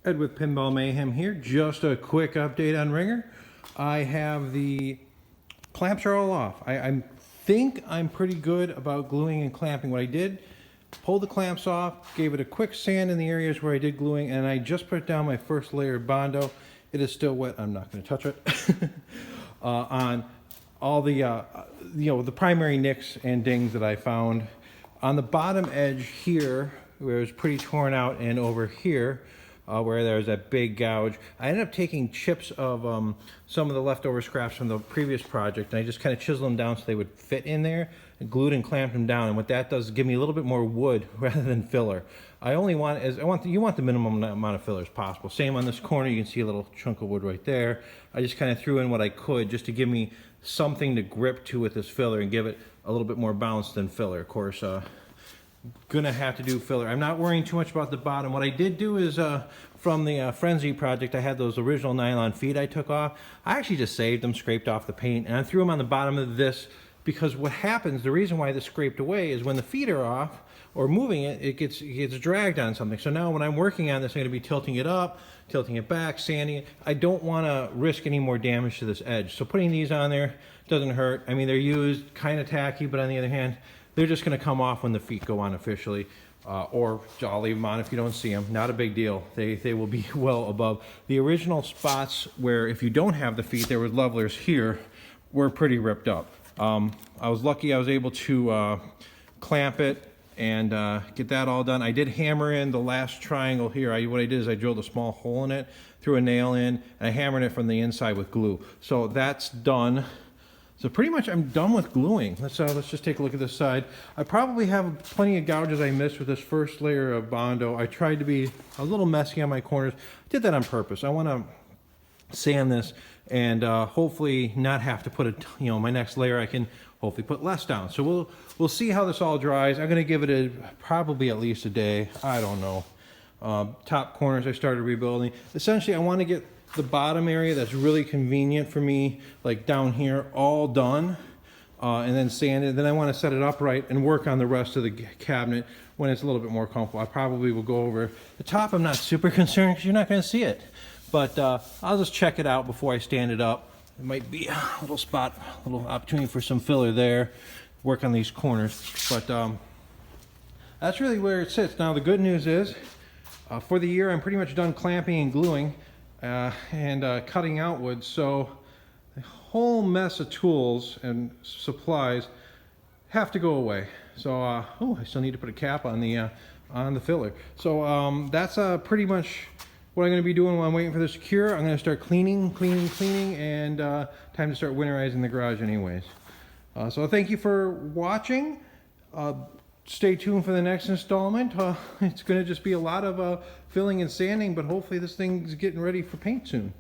Ed with Pinball Mayhem here. Just a quick update on Ringer. I have the clamps are all off. I think I'm pretty good about gluing and clamping. What I did, pulled the clamps off, gave it a quick sand in the areas where I did gluing, and I just put down my first layer of Bondo. It is still wet. I'm not going to touch it. On all the the primary nicks and dings that I found. On the bottom edge here, where it was pretty torn out, and over here, where there's that big gouge, I ended up taking chips of some of the leftover scraps from the previous project, and I just kind of chiseled them down so they would fit in there, and glued and clamped them down. And what that does is give me a little bit more wood rather than filler. You want the minimum amount of filler as possible. Same on this corner, you can see a little chunk of wood right there. I just kind of threw in what I could just to give me something to grip to with this filler and give it a little bit more bounce than filler. Of course, gonna have to do filler. I'm not worrying too much about the bottom. What I did do is from the Frenzy project, I had those original nylon feet I took off. I actually just saved them, scraped off the paint, and I threw them on the bottom of this, because what happens, the reason why this scraped away is when the feet are off or moving it, it gets dragged on something. So now when I'm working on this, I'm gonna be tilting it up, tilting it back, sanding it. I don't wanna risk any more damage to this edge. So putting these on there doesn't hurt. I mean, they're used, kind of tacky, but on the other hand, they're just going to come off when the feet go on officially, or I'll leave them on if you don't see them. Not a big deal. They will be well above. The original spots where if you don't have the feet, there were levelers here, were pretty ripped up. I was lucky I was able to clamp it and get that all done. I did hammer in the last triangle here. What I did is I drilled a small hole in it, threw a nail in, and I hammered it from the inside with glue. So that's done. So pretty much I'm done with gluing. Let's just take a look at this side. I probably have plenty of gouges I missed with this first layer of Bondo. I tried to be a little messy on my corners. I did that on purpose. I want to sand this and hopefully not have to put my next layer I can hopefully put less down. So we'll see how this all dries. I'm going to give it probably at least a day. I don't know. Top corners I started rebuilding. Essentially I want to get the bottom area that's really convenient for me, like down here, all done, and then sanded. Then I want to set it upright and work on the rest of the cabinet when it's a little bit more comfortable. I probably will go over the top. I'm not super concerned because you're not going to see it, but I'll just check it out before I stand it up. It might be a little spot, a little opportunity for some filler there. Work on these corners, but that's really where it sits. Now the good news is, for the year, I'm pretty much done clamping and gluing. And cutting out wood, so the whole mess of tools and supplies have to go away. So oh, I still need to put a cap on the filler. So that's pretty much what I'm going to be doing while I'm waiting for this to cure. I'm going to start cleaning, and time to start winterizing the garage anyways. So thank you for watching. Stay tuned for the next installment. It's going to just be a lot of filling and sanding, but hopefully this thing's getting ready for paint soon.